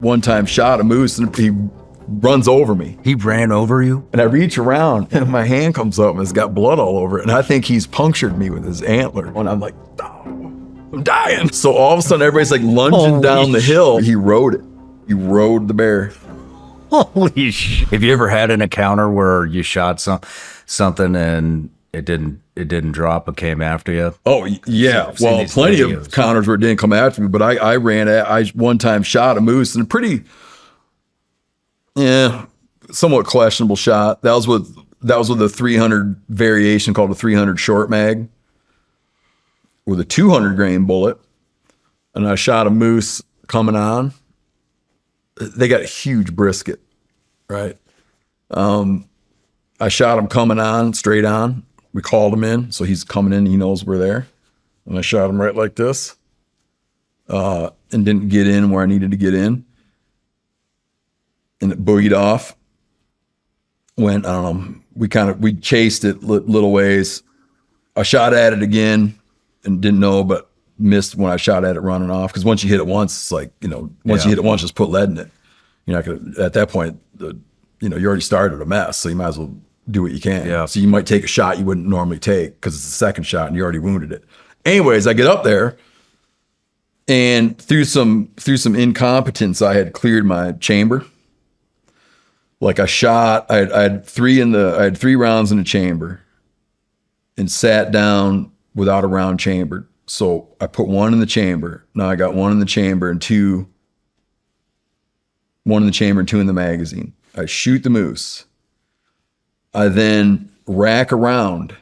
One time shot a moose and he runs over me. He ran over you? And I reach around and my hand comes up and it's got blood all over it. And I think he's punctured me with his antler. And I'm like, oh, I'm dying. So all of a sudden everybody's like lunging down the hill. He rode it. He rode the bear. Holy shit. Have you ever had an encounter where you shot something and it didn't drop and came after you? Oh yeah, well, plenty of encounters where it didn't come after me, but I one time shot a moose and somewhat questionable shot. That was with a 300 variation called a 300 short mag with a 200 grain bullet, and I shot a moose coming on. They got a huge brisket, right? I shot him coming on, straight on. We called him in, so he's coming in, he knows we're there. And I shot him right like this, and didn't get in where I needed to get in. And it boogied off. Went, I don't know, we chased it little ways. I shot at it again and didn't know, but missed when I shot at it running off. Because once you hit it once, it's like, once you hit it once, just put lead in it. You're not gonna, at that point, you already started a mess, so you might as well do what you can. Yeah. So you might take a shot you wouldn't normally take because it's the second shot and you already wounded it. Anyways, I get up there and through some incompetence, I had cleared my chamber. Like I had 3 rounds in the chamber and sat down without a round chambered. So I put 1 in the chamber. Now I got 1 in the chamber and 2 in the magazine. I shoot the moose. I then rack around,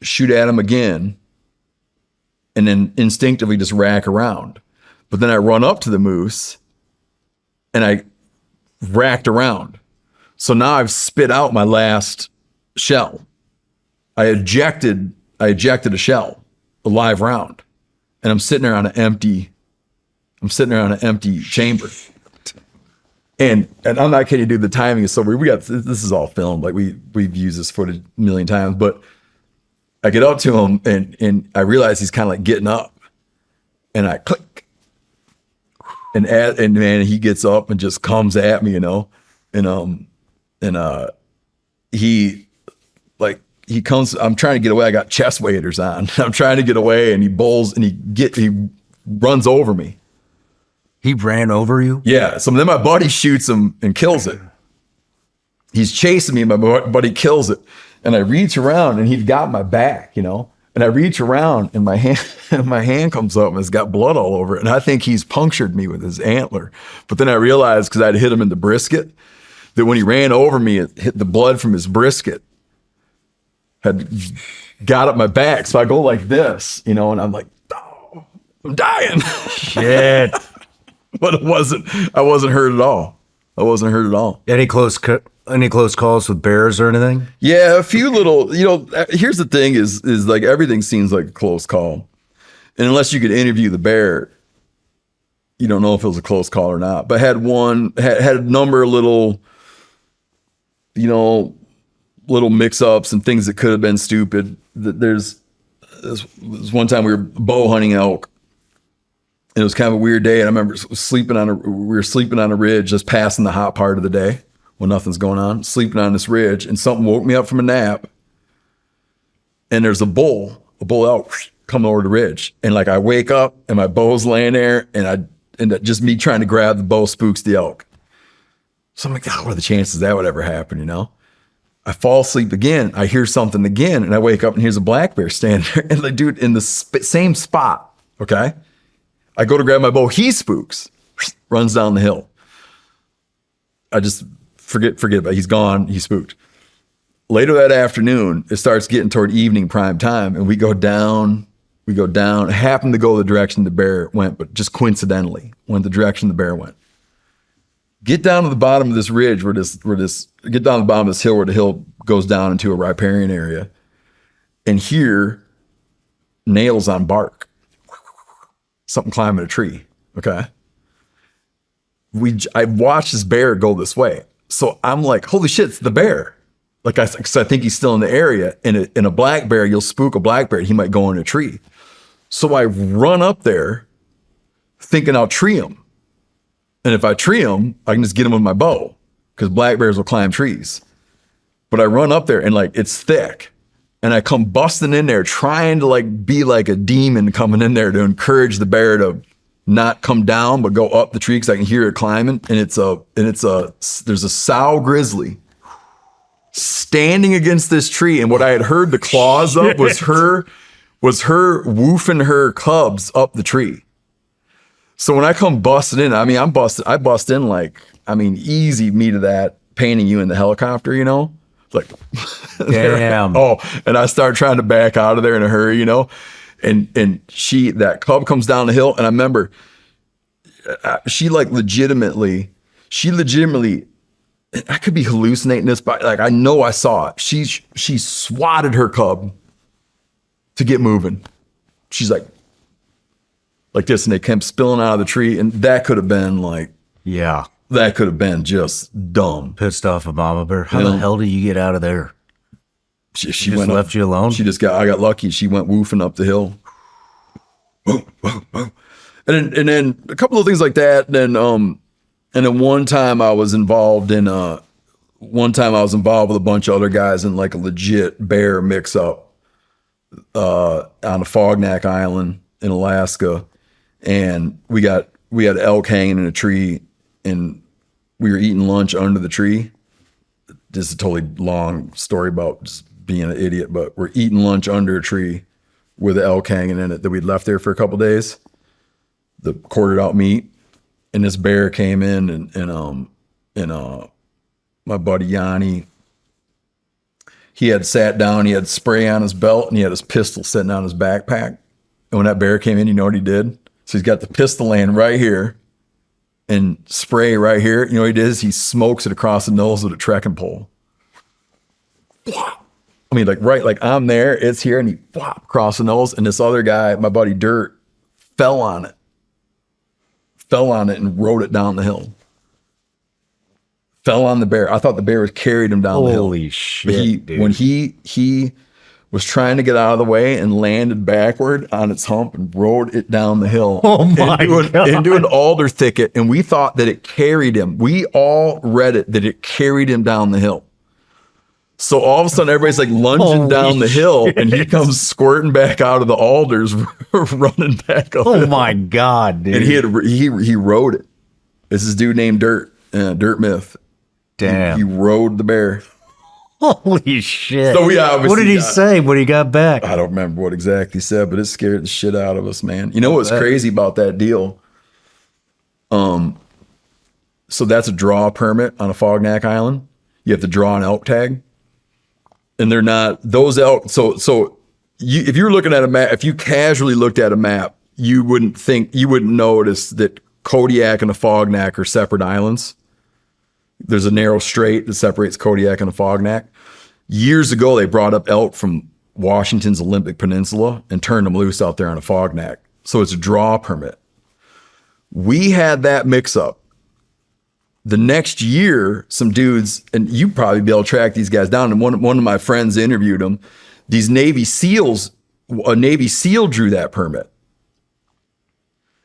shoot at him again, and then instinctively just rack around. But then I run up to the moose and I racked around. So now I've spit out my last shell. I ejected a shell, a live round, and I'm sitting there on an empty chamber. And I'm not kidding you, dude, the timing is so weird. This is all filmed. Like we've used this footage a million times, but I get up to him and I realize he's kind of like getting up and I click and man, he gets up and just comes at me, he comes, I'm trying to get away. I got chest waders on. I'm trying to get away and he runs over me. He ran over you? Yeah. So then my buddy shoots him and kills it. He's chasing me and my buddy kills it. And I reach around and he's got my back, and I reach around and my hand comes up and it's got blood all over it. And I think he's punctured me with his antler. But then I realized, because I'd hit him in the brisket, that when he ran over me, it hit the blood from his brisket had got up my back. So I go like this, and I'm like, oh, I'm dying. Shit. But I wasn't hurt at all. Any close calls with bears or anything? Yeah, a few little, here's the thing is like everything seems like a close call. And unless you could interview the bear, you don't know if it was a close call or not. But had a number of little, little mix-ups and things that could have been stupid. There's one time we were bow hunting elk. And it was kind of a weird day. And I remember we were sleeping on a ridge just passing the hot part of the day when nothing's going on, sleeping on this ridge, and something woke me up from a nap. And there's a bull elk coming over the ridge. And like I wake up and my bow's laying there and just me trying to grab the bow spooks the elk. So I'm like, God, what are the chances that would ever happen, I fall asleep again. I hear something again and I wake up and here's a black bear standing there. And the dude in the same spot, okay? I go to grab my bow, he spooks, runs down the hill. I just forget about it. He's gone, he spooked. Later that afternoon, it starts getting toward evening prime time, and we go down, I happen to go the direction the bear went, but just coincidentally went the direction the bear went. Get down to the bottom of this ridge get down to the bottom of this hill where the hill goes down into a riparian area, and hear nails on bark. Something climbing a tree, okay? I watched this bear go this way. So I'm like, holy shit, it's the bear. Because I think he's still in the area. In a black bear, you'll spook a black bear, he might go in a tree. So I run up there, thinking I'll tree them. And if I tree them, I can just get them with my bow because black bears will climb trees. But I run up there and like it's thick. And I come busting in there trying to like be like a demon coming in there to encourage the bear to not come down but go up the tree because I can hear it climbing. And there's a sow grizzly standing against this tree. And what I had heard the claws of was her woofing her cubs up the tree. So when I come busting in, I mean, I bust in like, I mean, easy me to that painting you in the helicopter, you know? Like, damn. Oh, and I start trying to back out of there in a hurry, you know? And that cub comes down the hill. And I remember she legitimately, I could be hallucinating this, but like, I know I saw it. She swatted her cub to get moving. She's like this, and they came spilling out of the tree. And that could have been like, yeah, that could have been just dumb. Pissed off a mama bear. How the hell do you get out of there? She just went left you alone. I got lucky. She went woofing up the hill. And then a couple of things like that. And then one time I was involved with a bunch of other guys in like a legit bear mix up on a Fognac Island in Alaska. And we had elk hanging in a tree, and we were eating lunch under the tree. This is a totally long story about just being an idiot, but we're eating lunch under a tree with the elk hanging in it that we'd left there for a couple of days, the quartered out meat. And this bear came in and my buddy Yanni, he had sat down, he had spray on his belt, and he had his pistol sitting on his backpack. And when that bear came in, you know what he did? So he's got the pistol laying right here and spray right here. You know what he did is he smokes it across the nose with a trekking pole. I mean, like I'm there, it's here, and he flop across the nose. And this other guy, my buddy Dirt, fell on it and rode it down the hill. Fell on the bear. I thought the bear was carried him down the hill. Holy shit, dude. When he was trying to get out of the way and landed backward on its hump and rode it down the hill. Oh my God. Into an alder thicket. And we thought that it carried him. We all read it that it carried him down the hill. So all of a sudden everybody's like lunging down the hill, and he comes squirting back out of the alders, running back up. Oh my God, dude. And he rode it. This is a dude named Dirt Myth. Damn. He rode the bear. Holy shit. So we obviously what did he say when he got back? I don't remember what exactly he said, but it scared the shit out of us, man. You know what's crazy about that deal? So that's a draw permit on a Fognac Island. You have to draw an elk tag. And they're not those elk. So if you were looking at a map, if you casually looked at a map, you wouldn't notice that Kodiak and the Fognac are separate islands. There's a narrow strait that separates Kodiak and the Fognac. Years ago, they brought up elk from Washington's Olympic Peninsula and turned them loose out there on a Fognac. So it's a draw permit. We had that mix up. The next year, some dudes, and you probably be able to track these guys down, and one of my friends interviewed them. These Navy SEALs, a Navy SEAL drew that permit.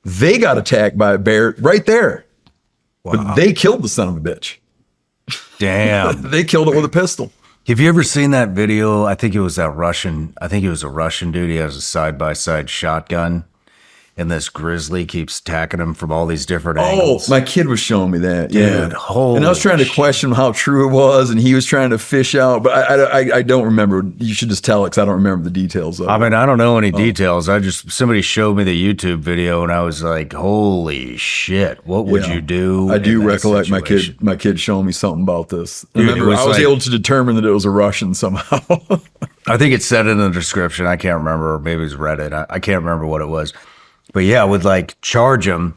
They got attacked by a bear right there. Wow. But they killed the son of a bitch. Damn. They killed it with a pistol. Have you ever seen that video? I think it was a Russian dude. He has a side-by-side shotgun. And this grizzly keeps attacking him from all these different angles. Oh, my kid was showing me that. Dude, yeah. holy and I was trying to question how true it was, and he was trying to fish out, but I don't remember. You should just tell it because I don't remember the details of it. I mean, I don't know any details. Somebody showed me the YouTube video, and I was like, holy shit, what would you do? I do recollect my kid showing me something about this. Dude, I was able to determine that it was a Russian somehow. I think it said it in the description. I can't remember. Maybe it was Reddit. I can't remember what it was. But yeah, I would like charge him,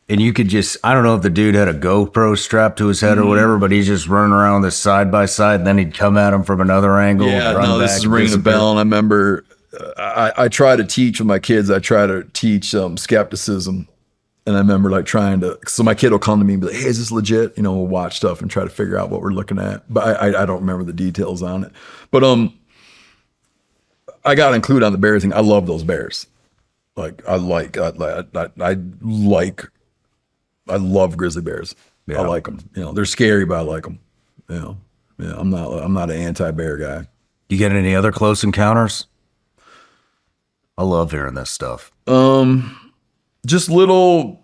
and you could just, I don't know if the dude had a GoPro strapped to his head or whatever, but he's just running around this side by side, and then he'd come at him from another angle. Yeah, run this is ringing a bell. And I remember I try to teach with my kids, I try to teach skepticism. And I remember like so my kid will come to me and be like, hey, is this legit? You know, we'll watch stuff and try to figure out what we're looking at. But I don't remember the details on it. But I got to include on the bear thing. I love those bears. Like I love grizzly bears. Yeah. I like them. You know, they're scary, but I like them. You know, yeah, I'm not an anti-bear guy. You get any other close encounters? I love hearing this stuff. Just little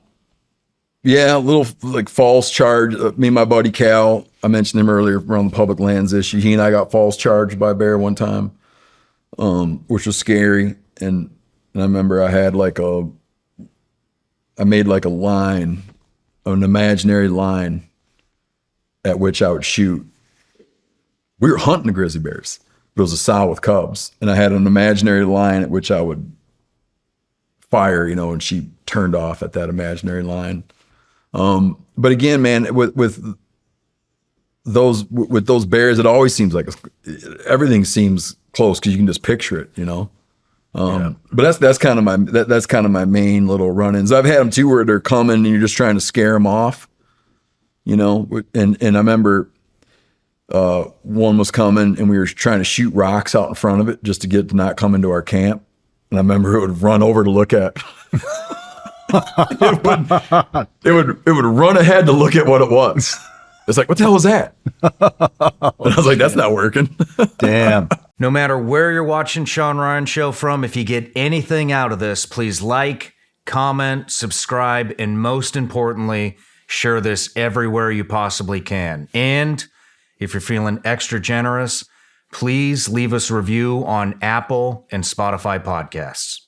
like false charge. Me and my buddy Cal, I mentioned him earlier around the public lands issue. He and I got false charged by a bear one time, which was scary. And I remember I made like a line, an imaginary line at which I would shoot. We were hunting the grizzly bears. It was a sow with cubs, and I had an imaginary line at which I would fire, you know, and she turned off at that imaginary line. But again, man, with those bears, it always seems like everything seems close because you can just picture it, you know. But that's kind of my main little run-ins. I've had them too where they're coming and you're just trying to scare them off, you know. And I remember one was coming and we were trying to shoot rocks out in front of it just to get to not come into our camp. And I remember it would run over to look at. it would run ahead to look at what it was. It's like, what the hell was that? And I was like, that's not working. Damn. No matter where you're watching Shawn Ryan Show from, if you get anything out of this, please like, comment, subscribe, and most importantly, share this everywhere you possibly can. And if you're feeling extra generous, please leave us a review on Apple and Spotify podcasts.